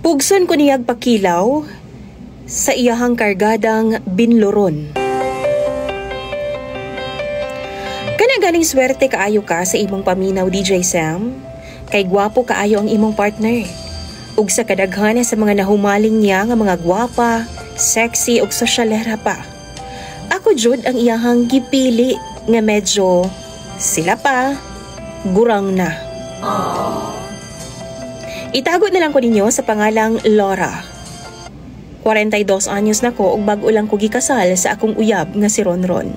Pugson ko niyag pakilaw sa iyahang kargadang binloron. Galing swerte kaayo ka sa imong paminaw, DJ Sam. Kay gwapo kaayo ang imong partner. Ug sa kadaghanan sa mga nahumaling niya nga mga gwapa, sexy ug sosyalera pa. Ako jud ang iyahang gipili nga medyo sila pa gurang na. Itago na lang ko ninyo sa pangalang Laura. 42 anyos na ko ug bag-o lang ko gikasal sa akong uyab nga si Ronron.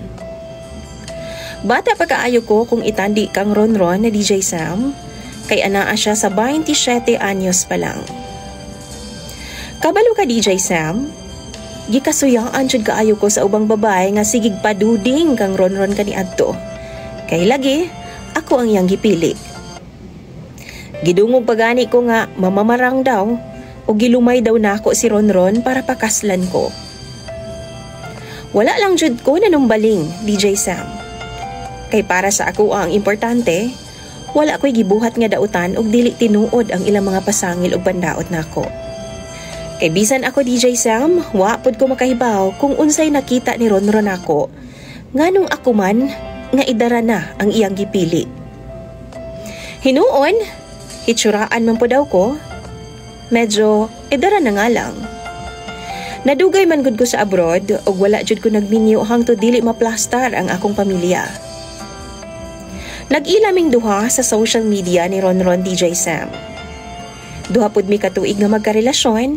Bata pa kaayo ko kung itandi kang Ronron na DJ Sam, kay anaa siya sa 27 anyos pa lang. Kabalo ka DJ Sam, gikasuyaan jud kaayo ko sa ubang babae nga sigig paduding kang Ronron kaniadto. Kay lagi, ako ang iyang gipili. Gidungog pagani ko nga mamamarang daw o gilumay daw nako si Ronron para pakaslan ko. Wala lang jud ko nanumbaling, DJ Sam. Kay para sa ako ang importante, wala ko'y gibuhat nga dautan og dili tinuod ang ilang mga pasangil og bandaot nako. Kay bisan ako DJ Sam, wa pod ko makahibaw kung unsay nakita ni Ronron ako, nganong ako man nga idara na ang iyang gipili. Hinuon, hitsuraan man po daw ko, medyo idara na nga lang. Nadugay man gud ko sa abroad og wala jud ko nagminyo hangtod dili maplastar ang akong pamilya. Nag-ilaming duha sa social media ni Ronron DJ Sam. Duha pud mi katuig nga magkarelasyon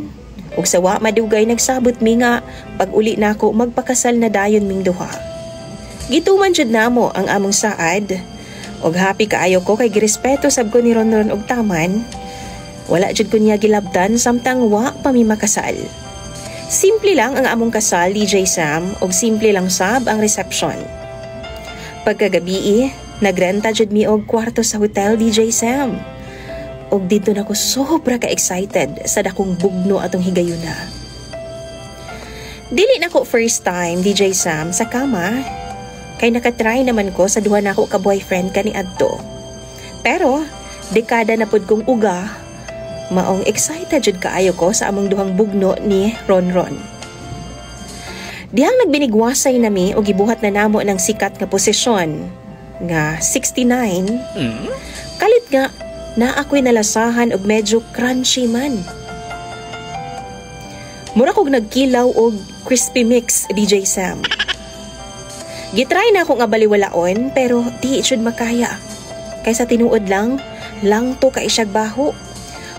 ug sa wa madugay nagsabot mi nga pag uli nako magpakasal na dayon ming duha. Gituman jud namo ang among saad ug happy kaayo ko kay girespeto sab ko ni Ronron og taman. Wala jud ko niya gilabdan samtang wa pa mi makasal. Simple lang ang among kasal DJ Sam ug simple lang sab ang reception. Pagkagabi, nagrenta jud mi og kwarto sa hotel DJ Sam. Og dito na ko sobra ka-excited sa dakong bugno atong higayuna. Dili na ko first time DJ Sam sa kama. Kay nakatry naman ko sa duha nako ka boyfriend kaniadto. Pero dekada na pud kong uga, maong excited jud kaayo ko sa among duhang bugno ni Ronron. Dihang nagbinigwasay nami og gibuhat na namo ng sikat nga posisyon nga 69. Kalit nga na ako'y nalasahan og medyo crunchy man. Mura kog nagkilaw og crispy mix DJ Sam. Gitry na ako nga baliwalaon pero di jud makaya. Kaysa tinuod lang to kay siyag baho.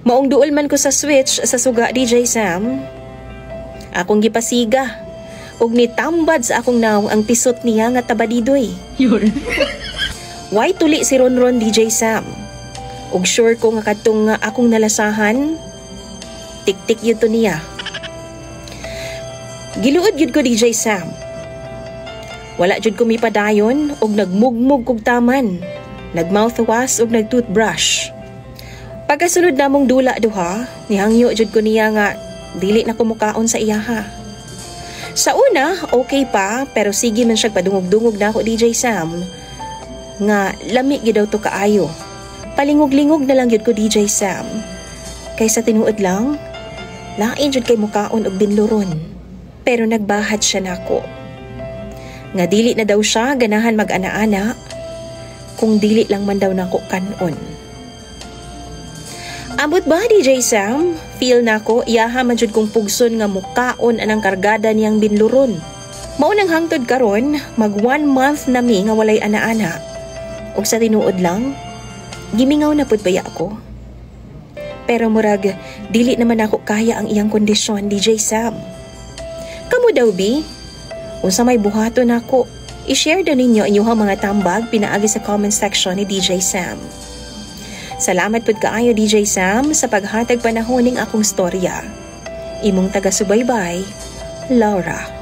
Maong duol man ko sa switch sa suga DJ Sam. Akong gipasiga ug nitambad sa akong naw ang pisot niya nga tabadidoy. Why tuli si Ronron DJ Sam? Ug sure ko nga kadtong akong nalasahan, tik-tik yun to niya. Giluod yun ko DJ Sam. Wala jud ko mipadayon ug nagmugmug kog taman. Nagmouthwash ug nagtoothbrush. Pagkasunod namong dula duha, nihangyo jud ko niya nga dili na kumukaon sa iyaha. Sa una, okay pa, pero sige man siya padungog-dungog na ako DJ Sam. Nga, lami gyud daw to kaayo. Palingog-lingog na lang yun ko DJ Sam. Kaysa tinuod lang, lain jud kay mukaon og binloron. Pero nagbahat siya nako. Nga dili na daw siya ganahan mag-ana-ana, kung dili lang man daw nako kanon. Ambot ba DJ Sam? Feel nako iyaha man jud kong pugson nga mukaon anang kargada niyang binloron. Mao nang hangtod karon, mag 1 month na mi nga walay ana-ana. Og sa tinuod lang, gimingaw na pud baya ako. Pero murag, dili naman ako kaya ang iyang kondisyon, DJ Sam. Kamu daw, bi? Unsa may buhaton ako, i-share daw ninyo inyong mga tambag pinaagi sa comment section ni DJ Sam. Salamat pud kaayo DJ Sam sa paghatag panahon ning akong storya. Imong taga-subaybay, Laura.